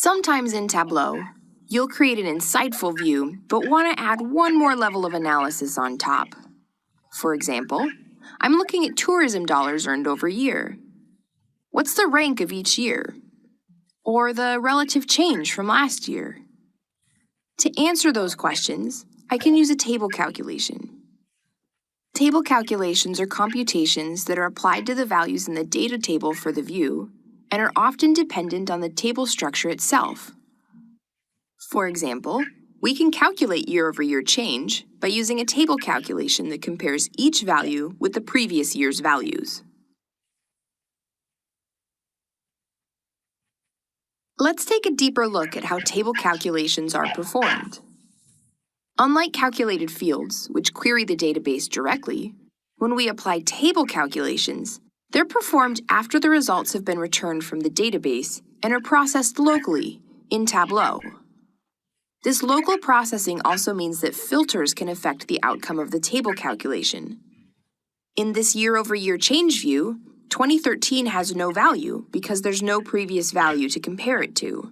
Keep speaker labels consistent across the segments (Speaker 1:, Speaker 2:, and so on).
Speaker 1: Sometimes in Tableau, you'll create an insightful view, but want to add one more level of analysis on top. For example, I'm looking at tourism dollars earned over a year. What's the rank of each year? Or the relative change from last year? To answer those questions, I can use a table calculation. Table calculations are computations that are applied to the values in the data table for the view and are often dependent on the table structure itself. For example, we can calculate year-over-year change by using a table calculation that compares each value with the previous year's values. Let's take a deeper look at how table calculations are performed. Unlike calculated fields, which query the database directly, when we apply table calculations, they're performed after the results have been returned from the database and are processed locally in Tableau. This local processing also means that filters can affect the outcome of the table calculation. In this year-over-year change view, 2013 has no value because there's no previous value to compare it to.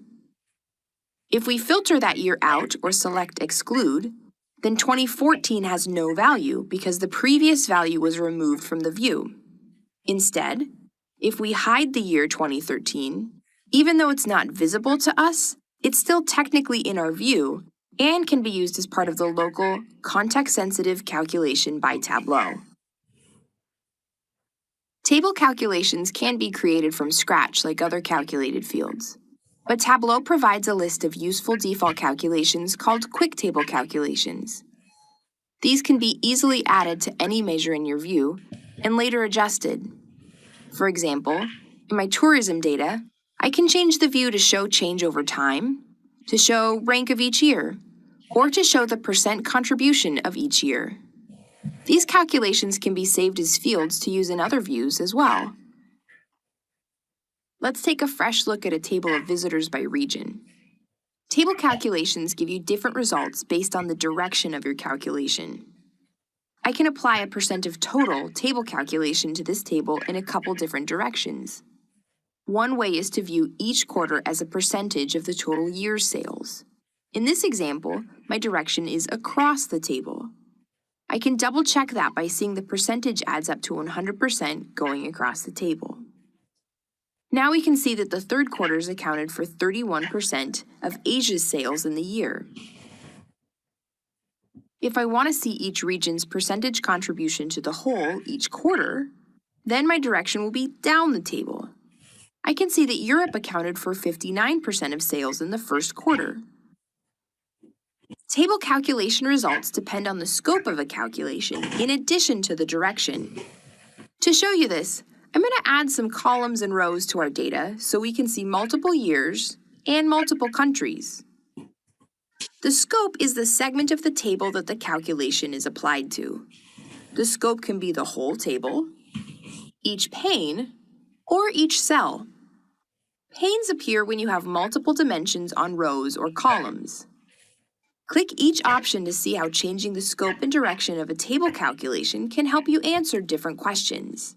Speaker 1: If we filter that year out or select Exclude, then 2014 has no value because the previous value was removed from the view. Instead, if we hide the year 2013, even though it's not visible to us, it's still technically in our view and can be used as part of the local, context-sensitive calculation by Tableau. Table calculations can be created from scratch like other calculated fields, but Tableau provides a list of useful default calculations called quick table calculations. These can be easily added to any measure in your view and later adjusted. For example, in my tourism data, I can change the view to show change over time, to show rank of each year, or to show the percent contribution of each year. These calculations can be saved as fields to use in other views as well. Let's take a fresh look at a table of visitors by region. Table calculations give you different results based on the direction of your calculation. I can apply a percent of total table calculation to this table in a couple different directions. One way is to view each quarter as a percentage of the total year's sales. In this example, my direction is across the table. I can double-check that by seeing the percentage adds up to 100% going across the table. Now we can see that the third quarter is accounted for 31% of Asia's sales in the year. If I want to see each region's percentage contribution to the whole each quarter, then my direction will be down the table. I can see that Europe accounted for 59% of sales in the first quarter. Table calculation results depend on the scope of a calculation in addition to the direction. To show you this, I'm going to add some columns and rows to our data so we can see multiple years and multiple countries. The scope is the segment of the table that the calculation is applied to. The scope can be the whole table, each pane, or each cell. Panes appear when you have multiple dimensions on rows or columns. Click each option to see how changing the scope and direction of a table calculation can help you answer different questions.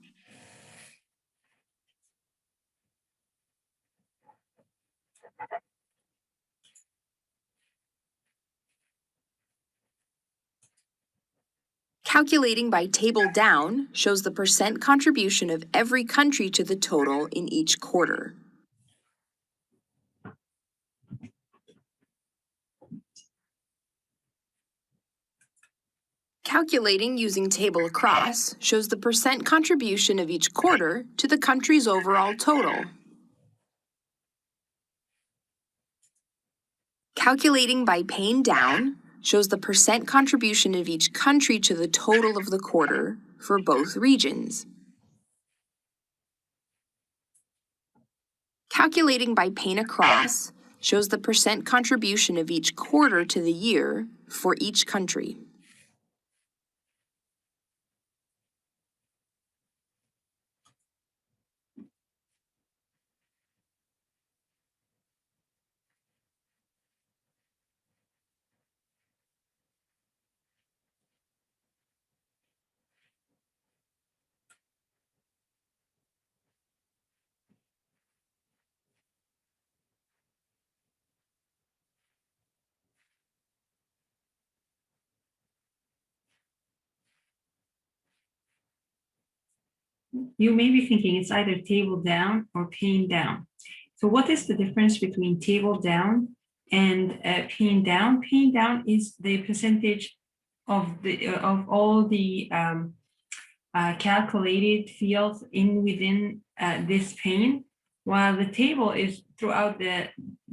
Speaker 1: Calculating by table down shows the percent contribution of every country to the total in each quarter. Calculating using table across shows the percent contribution of each quarter to the country's overall total. Calculating by pane down shows the percent contribution of each country to the total of the quarter for both regions. Calculating by pane across shows the percent contribution of each quarter to the year for each country.
Speaker 2: You may be thinking it's either table down or pane down. So what is the difference between table down and pane down? Pane down is the percentage of all the calculated fields within this pane, while the table is throughout the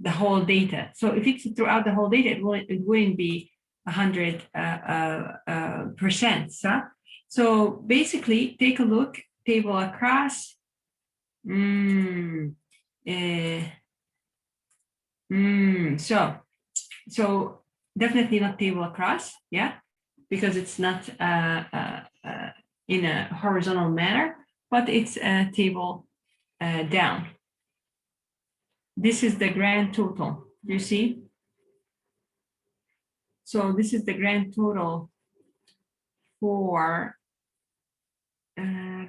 Speaker 2: whole data. So if it's throughout the whole data, it wouldn't be 100%. So basically, take a look. Table across. So definitely not table across, yeah, because it's not in a horizontal manner, but it's a table down. This is the grand total. You see? So this is the grand total for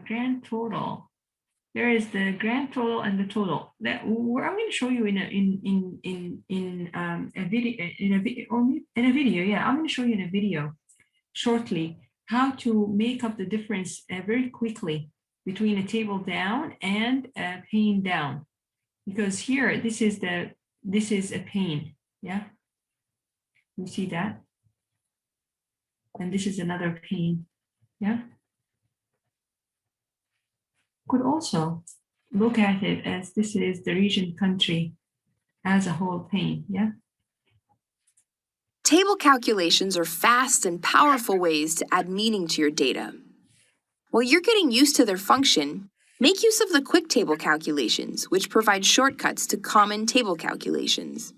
Speaker 2: grand total. There is the grand total and the total. That I'm going to show you in a video. Yeah, I'm going to show you in a video shortly how to make up the difference very quickly between a table down and a pane down, because here this is a pane. Yeah, you see that, and this is another pane. Yeah. Could also look at it as this is the region country as a whole pane, yeah?
Speaker 1: Table calculations are fast and powerful ways to add meaning to your data. While you're getting used to their function, make use of the quick table calculations, which provide shortcuts to common table calculations.